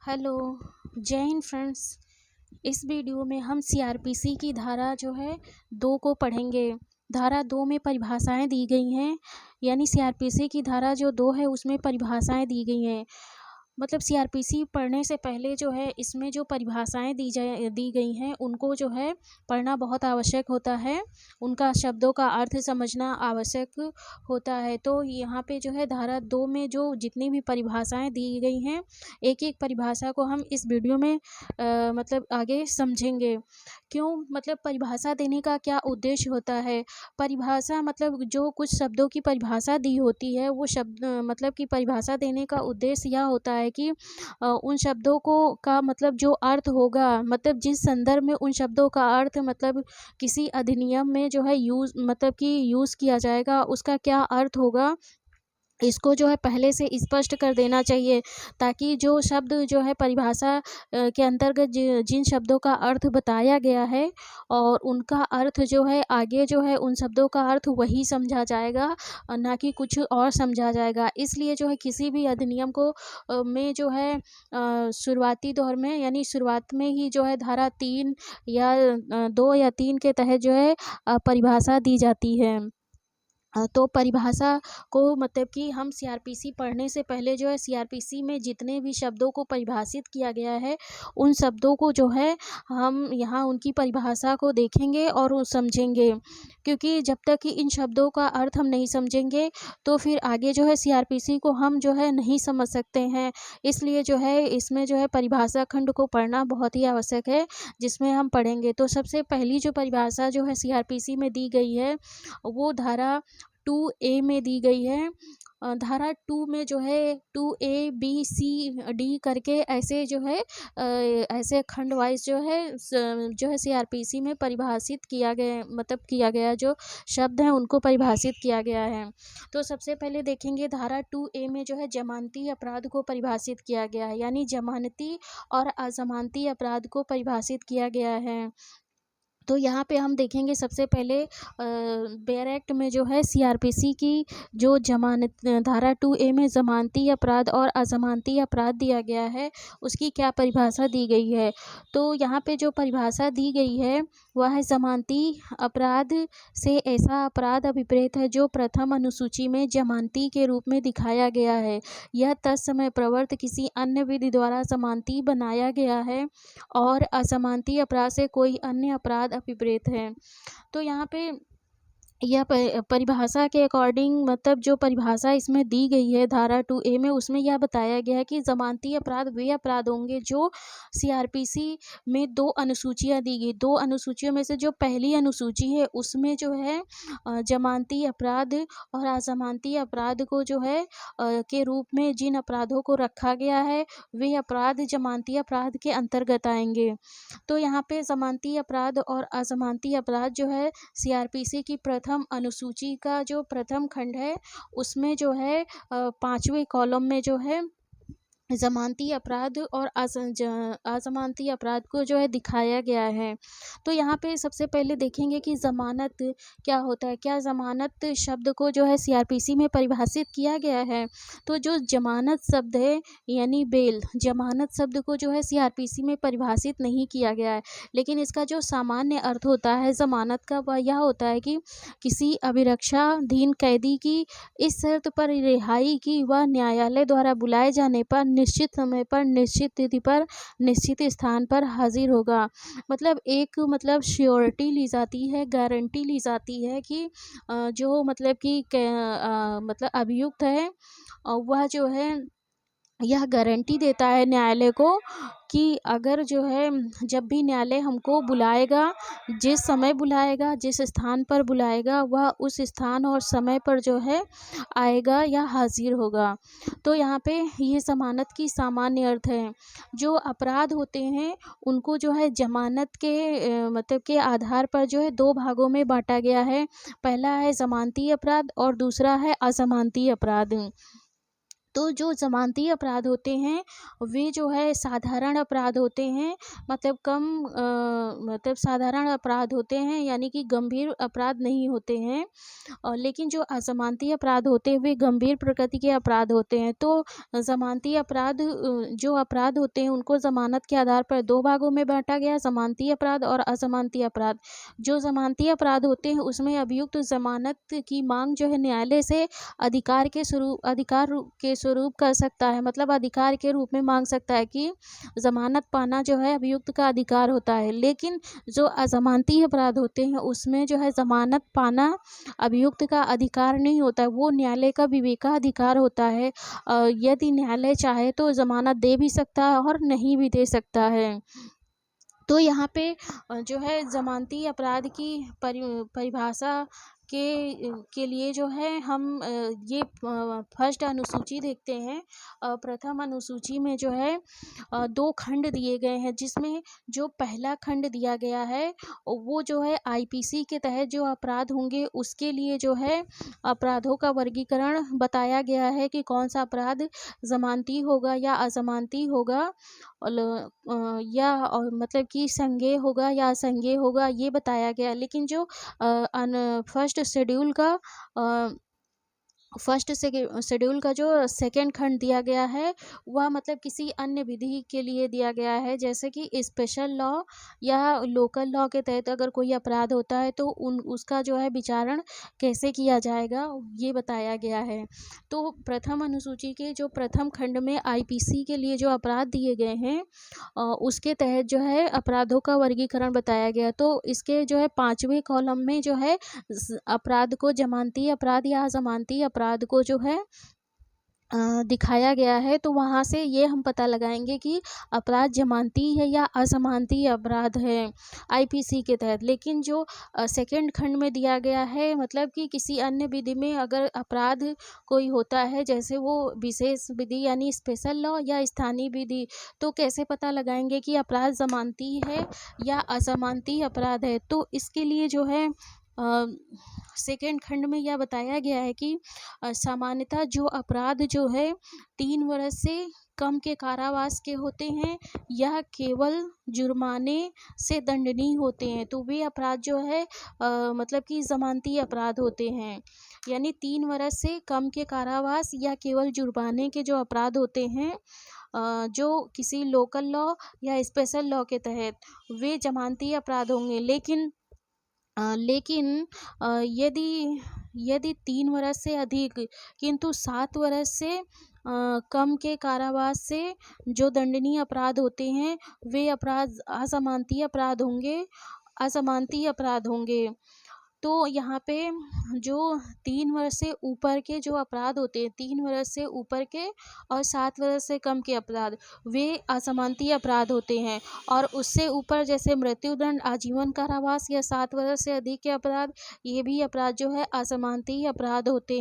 Hello, जय Hind friends. इस video में हम सीआरपीसी की धारा जो है 2 को पढ़ेंगे। धारा 2 में परिभाषाएं दी गई हैं, यानी सीआरपीसी की धारा जो 2 है उसमें परिभाषाएं दी गई हैं। मतलब सीआरपीसी पढ़ने से पहले जो है इसमें जो परिभाषाएं दी गई हैं उनको जो है पढ़ना बहुत आवश्यक होता है, उनका शब्दों का अर्थ समझना आवश्यक होता है। तो यहाँ पे जो है धारा 2 में जो जितनी भी परिभाषाएं दी गई हैं, एक एक परिभाषा को हम इस वीडियो में मतलब आगे समझेंगे। क्यों, मतलब परिभाषा देने का क्या उद्देश्य होता है। परिभाषा मतलब जो कुछ शब्दों की परिभाषा दी होती है वो शब्द मतलब कि परिभाषा देने का उद्देश्य यह होता है कि उन शब्दों को का मतलब जो अर्थ होगा, मतलब जिस संदर्भ में उन शब्दों का अर्थ मतलब किसी अधिनियम में जो है यूज़ मतलब कि यूज़ किया जाएगा, उसका क्या अर्थ होगा, इसको जो है पहले से स्पष्ट कर देना चाहिए, ताकि जो शब्द जो है परिभाषा के अंतर्गत जिन शब्दों का अर्थ बताया गया है और उनका अर्थ जो है आगे जो है उन शब्दों का अर्थ वही समझा जाएगा, ना कि कुछ और समझा जाएगा। इसलिए जो है किसी भी अधिनियम को में जो है शुरुआती दौर में यानी शुरुआत में ही जो है धारा 3 या 2 या 3 के तहत जो है परिभाषा दी जाती है। तो परिभाषा को मतलब कि हम सीआरपीसी पढ़ने से पहले जो है सीआरपीसी में जितने भी शब्दों को परिभाषित किया गया है उन शब्दों को जो है हम यहाँ उनकी परिभाषा को देखेंगे और वो समझेंगे, क्योंकि जब तक कि इन शब्दों का अर्थ हम नहीं समझेंगे तो फिर आगे जो है सीआरपीसी को हम जो है नहीं समझ सकते हैं। इसलिए जो है इसमें जो है परिभाषा खंड को पढ़ना बहुत ही आवश्यक है, जिसमें हम पढ़ेंगे। तो सबसे पहली जो परिभाषा जो है सीआरपीसी में दी गई है वो धारा 2A में दी गई है। धारा 2 में जो है 2A B C D करके ऐसे जो है ऐसे खंड वाइज जो है सीआरपीसी में परिभाषित किया गया, मतलब किया गया जो शब्द हैं उनको परिभाषित किया गया है। तो सबसे पहले देखेंगे धारा 2A में जो है जमानती अपराध को परिभाषित किया गया है, यानी जमानती और अजमानती अपराध को परिभाषित किया गया है। तो यहाँ पे हम देखेंगे सबसे पहले बेयर एक्ट में जो है सीआरपीसी की जो जमानत धारा 2A में जमानती अपराध और अजमानती अपराध दिया गया है उसकी क्या परिभाषा दी गई है। तो यहाँ पे जो परिभाषा दी गई है वह है जमानती अपराध से ऐसा अपराध अभिप्रेत है जो प्रथम अनुसूची में जमानती के रूप में दिखाया गया है। यह तत्समय प्रवर्त किसी अन्य विधि द्वारा जमानती बनाया गया है और असमानती अपराध से कोई अन्य अपराध अभिप्रेत है। तो यहाँ पे यह परिभाषा के अकॉर्डिंग मतलब जो परिभाषा इसमें दी गई है धारा 2A में उसमें यह बताया गया है कि जमानती अपराध वे अपराध होंगे जो सीआरपीसी में 2 अनुसूचियाँ दी गई। 2 अनुसूचियों में से जो पहली अनुसूची है उसमें जो है जमानती अपराध और अजमानती अपराध को जो है के रूप में जिन अपराधों को रखा गया है वे अपराध जमानती अपराध के अंतर्गत आएंगे। तो यहाँ पे जमानती अपराध और अजमानती अपराध जो है सीआरपीसी की प्रथम अनुसूची का जो प्रथम खंड है उसमें जो है 5वें कॉलम में जो है जमानती अपराध और अजमानती अपराध को जो है दिखाया गया है। तो यहाँ पे सबसे पहले देखेंगे कि ज़मानत क्या होता है। क्या ज़मानत शब्द को जो है सीआरपीसी में परिभाषित किया गया है। तो जो जमानत शब्द है यानी बेल, जमानत शब्द को जो है सीआरपीसी में परिभाषित नहीं किया गया है, लेकिन इसका जो सामान्य अर्थ होता है ज़मानत का वह यह होता है कि किसी अभिरक्षाधीन कैदी की इस शर्त पर रिहाई की वह न्यायालय द्वारा बुलाए जाने पर निश्चित समय पर निश्चित तिथि पर निश्चित स्थान पर हाजिर होगा। मतलब एक मतलब श्योरिटी ली जाती है, गारंटी ली जाती है कि जो मतलब कि मतलब अभियुक्त है वह जो है यह गारंटी देता है न्यायालय को कि अगर जो है जब भी न्यायालय हमको बुलाएगा, जिस समय बुलाएगा, जिस स्थान पर बुलाएगा वह उस स्थान और समय पर जो है आएगा या हाजिर होगा। तो यहाँ पे ये ज़मानत की सामान्य अर्थ है। जो अपराध होते हैं उनको जो है ज़मानत के मतलब के आधार पर जो है 2 भागों में बांटा गया है। पहला है ज़मानती अपराध और दूसरा है अज़मानती अपराध। तो जो ज़मानती अपराध होते हैं वे जो है साधारण अपराध होते हैं, मतलब मतलब साधारण अपराध होते हैं, यानी कि गंभीर अपराध नहीं होते हैं। लेकिन जो अज़मानती अपराध होते हैं वे गंभीर प्रकृति के अपराध होते हैं। तो ज़मानती अपराध जो अपराध होते हैं उनको ज़मानत के आधार पर दो भागों में बांटा गया है, ज़मानती अपराध और अज़मानती अपराध। जो ज़मानती अपराध होते हैं उसमें अभियुक्त ज़मानत की मांग जो है न्यायालय से अधिकार के स्वरूप कर सकता है, मतलब अधिकार के रूप में मांग सकता है कि ज़मानत पाना जो है अभियुक्त का अधिकार होता है। लेकिन जो अज़मानती अपराध होते हैं उसमें जो है ज़मानत पाना अभियुक्त का अधिकार नहीं होता है, वो न्यायालय का विवेकाधिकार होता है। यदि न्यायालय चाहे तो ज़मानत दे भी सकता है और नहीं भी दे सकता है। तो यहाँ पे जो है ज़मानती अपराध की परिभाषा के लिए जो है हम ये फर्स्ट अनुसूची देखते हैं। प्रथम अनुसूची में जो है 2 खंड दिए गए हैं, जिसमें जो पहला खंड दिया गया है वो जो है आईपीसी के तहत जो अपराध होंगे उसके लिए जो है अपराधों का वर्गीकरण बताया गया है कि कौन सा अपराध ज़मानती होगा या अज़मानती होगा, मतलब कि संज्ञेय होगा या असंज्ञेय होगा, ये बताया गया। लेकिन जो फर्स्ट शेड्यूल का जो सेकंड खंड दिया गया है वह मतलब किसी अन्य विधि के लिए दिया गया है, जैसे कि स्पेशल लॉ या लोकल लॉ के तहत अगर कोई अपराध होता है तो उसका जो है विचारण कैसे किया जाएगा ये बताया गया है। तो प्रथम अनुसूची के जो प्रथम खंड में आईपीसी के लिए जो अपराध दिए गए हैं उसके तहत जो है अपराधों का वर्गीकरण बताया गया। तो इसके जो है 5वें कॉलम में जो है अपराध को ज़मानती अपराध या अज़मानती अपराध को जो है दिखाया गया है। तो वहाँ से ये हम पता लगाएंगे कि अपराध ज़मानती है या अज़मानती अपराध है आईपीसी के तहत। लेकिन जो सेकंड खंड में दिया गया है, मतलब कि किसी अन्य विधि में अगर अपराध कोई होता है, जैसे वो विशेष विधि यानी स्पेशल लॉ या स्थानीय विधि, तो कैसे पता लगाएंगे कि अपराध ज़मानती है या अज़मानती अपराध है। तो इसके लिए जो है सेकेंड खंड में यह बताया गया है कि सामान्यतः जो अपराध जो है 3 वर्ष से कम के कारावास के होते हैं यह केवल जुर्माने से दंडनीय होते हैं। तो वे अपराध जो है मतलब कि ज़मानती अपराध होते हैं, यानी 3 वर्ष से कम के कारावास या केवल जुर्माने के जो अपराध होते हैं जो किसी लोकल लॉ या स्पेशल लॉ के तहत वे ज़मानती अपराध होंगे। लेकिन यदि 3 वर्ष से अधिक किंतु 7 वर्ष से कम के कारावास से जो दंडनीय अपराध होते हैं वे अपराध अज़मानती अपराध होंगे। तो यहाँ पे जो 3 वर्ष से ऊपर के जो अपराध होते हैं, 3 वर्ष से ऊपर के और 7 वर्ष से कम के अपराध वे अज़मानती अपराध होते हैं। और उससे ऊपर जैसे मृत्युदंड, आजीवन कारावास या 7 वर्ष से अधिक के अपराध, ये भी अपराध जो है अज़मानती अपराध होते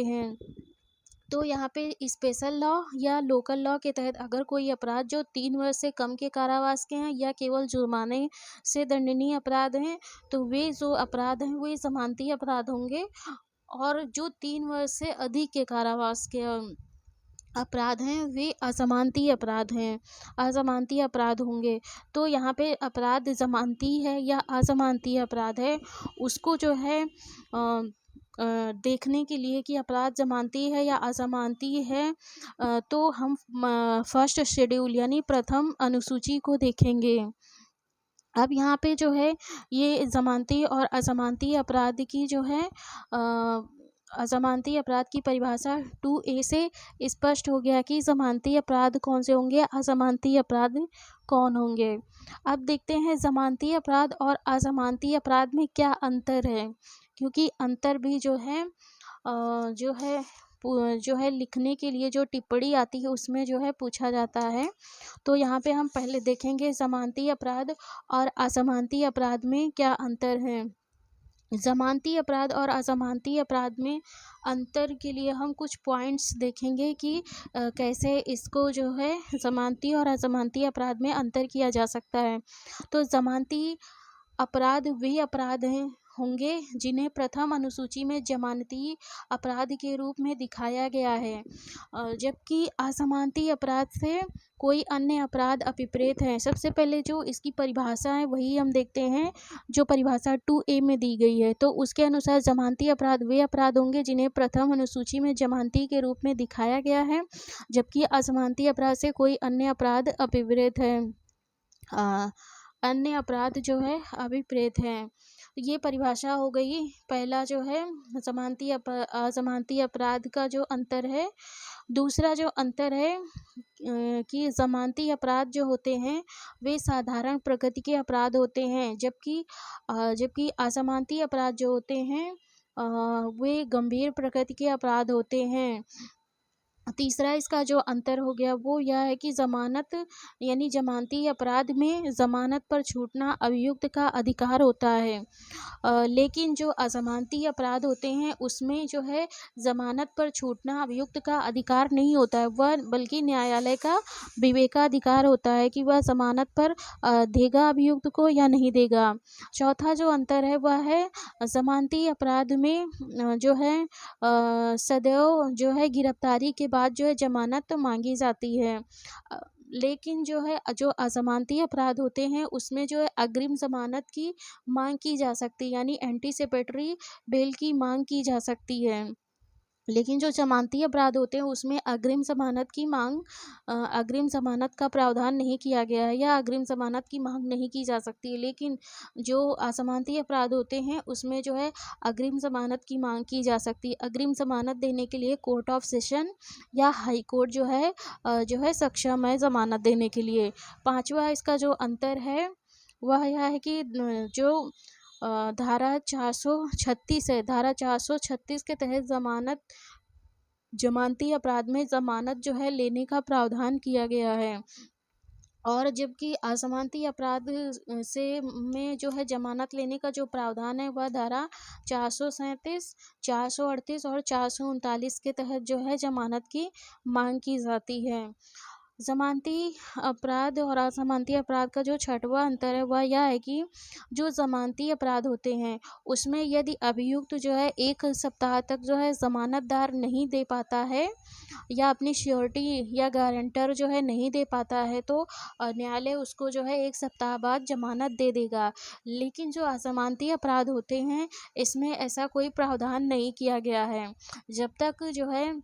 हैं। तो यहाँ पे स्पेशल लॉ या लोकल लॉ के तहत अगर कोई अपराध जो 3 वर्ष से कम के कारावास के हैं या केवल जुर्माने से दंडनीय अपराध हैं, तो वे जो अपराध हैं वे ज़मानती अपराध होंगे। और जो 3 वर्ष से अधिक के कारावास के अपराध हैं वे अज़मानती अपराध होंगे। तो यहाँ पे अपराध ज़मानती है या अज़मानती अपराध है उसको जो है देखने के लिए कि अपराध ज़मानती है या अज़मानती है तो हम फर्स्ट शेड्यूल यानी प्रथम अनुसूची को देखेंगे। अब यहाँ पे जो है ये ज़मानती और अज़मानती अपराध की जो है अज़मानती अपराध की परिभाषा 2A से स्पष्ट हो गया कि ज़मानती अपराध कौन से होंगे, अज़मानती अपराध कौन होंगे। अब देखते हैं ज़मानती अपराध और अज़मानती अपराध में क्या अंतर है, क्योंकि अंतर भी जो है लिखने के लिए जो टिप्पणी आती है उसमें जो है पूछा जाता है। तो यहाँ पे हम पहले देखेंगे ज़मानती अपराध और अज़मानती अपराध में क्या अंतर है। ज़मानती अपराध और अज़मानती अपराध में अंतर के लिए हम कुछ पॉइंट्स देखेंगे कि कैसे इसको जो है ज़मानती और अज़मानती अपराध में अंतर किया जा सकता है। तो ज़मानती अपराध वे अपराध हैं होंगे जिन्हें प्रथम अनुसूची में जमानती अपराध के रूप में दिखाया गया है, जबकि असमानती अपराध से कोई अन्य अपराध अभिप्रेत है। सबसे पहले जो इसकी परिभाषा है वही हम देखते हैं जो परिभाषा 2A में दी गई है। तो उसके अनुसार जमानती अपराध वे अपराध होंगे जिन्हें प्रथम अनुसूची में जमानती के रूप में दिखाया गया है, जबकि असमानती अपराध से कोई अन्य अपराध अभिप्रेत है। अन्य अपराध जो है अभिप्रेत हैं। ये परिभाषा हो गई। पहला जो है असमानती अपराध का जो अंतर है। दूसरा जो अंतर है कि जमानती अपराध जो होते हैं वे साधारण प्रकृति के अपराध होते हैं, जबकि असमानती अपराध जो होते हैं वे गंभीर प्रकृति के अपराध होते हैं। तीसरा इसका जो अंतर हो गया वो यह है कि जमानत यानी जमानती अपराध में जमानत पर छूटना अभियुक्त का अधिकार होता है, लेकिन जो अजमानती अपराध होते हैं उसमें जो है जमानत पर छूटना अभियुक्त का अधिकार नहीं होता है, वह बल्कि न्यायालय का विवेकाधिकार होता है कि वह जमानत पर देगा अभियुक्त को या नहीं देगा। चौथा जो अंतर है वह है जमानती अपराध में जो है सदैव जो है गिरफ्तारी के बाद जो है जमानत मांगी जाती है, लेकिन जो है जो अजमानती अपराध होते हैं उसमें जो है अग्रिम जमानत की मांग की जा सकती है, यानी एंटीसिपेटरी बेल की मांग की जा सकती है। लेकिन जो जमानती अपराध होते हैं उसमें अग्रिम जमानत का प्रावधान नहीं किया गया है या अग्रिम जमानत की मांग नहीं की जा सकती है। लेकिन जो असमानती अपराध होते हैं उसमें जो है अग्रिम जमानत की मांग की जा सकती है। अग्रिम जमानत देने के लिए कोर्ट ऑफ सेशन या हाई कोर्ट जो है सक्षम है जमानत देने के लिए। पांचवा इसका जो अंतर है वह यह है कि जो धारा 436 है, धारा 436 के तहत जमानती अपराध में जमानत जो है लेने का प्रावधान किया गया है, और जबकि असमानती अपराध में जो है जमानत लेने का जो प्रावधान है वह धारा 437, 438 और 439 के तहत जो है जमानत की मांग की जाती है। जमानती अपराध और असमानती अपराध का जो छठवां अंतर है वह यह है कि जो जमानती अपराध होते हैं उसमें यदि अभियुक्त जो है 1 सप्ताह तक जो है जमानतदार नहीं दे पाता है या अपनी श्योरिटी या गारंटर जो है नहीं दे पाता है तो न्यायालय उसको जो है 1 सप्ताह बाद जमानत दे देगा। लेकिन जो असमानती अपराध होते हैं इसमें ऐसा कोई प्रावधान नहीं किया गया है। जब तक जो है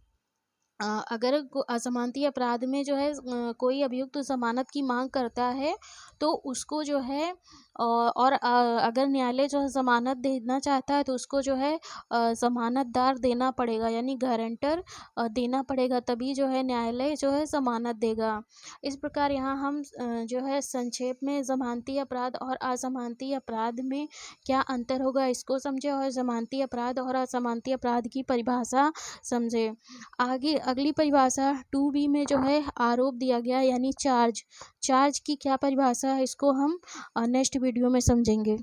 अगर असमानती अपराध में जो है कोई अभियुक्त जमानत की मांग करता है तो उसको जो है और अगर न्यायालय जो है जमानत देना चाहता है तो उसको जो है जमानतदार देना पड़ेगा, यानी गारंटर देना पड़ेगा, तभी जो है न्यायालय जो है जमानत देगा। इस प्रकार यहाँ हम जो है संक्षेप में जमानती अपराध और असमानती अपराध में क्या अंतर होगा इसको समझे और जमानती अपराध और असमानती अपराध की परिभाषा समझे। आगे अगली परिभाषा 2B में जो है आरोप दिया गया यानी चार्ज की क्या परिभाषा है इसको हम नेक्स्ट वीडियो में समझेंगे।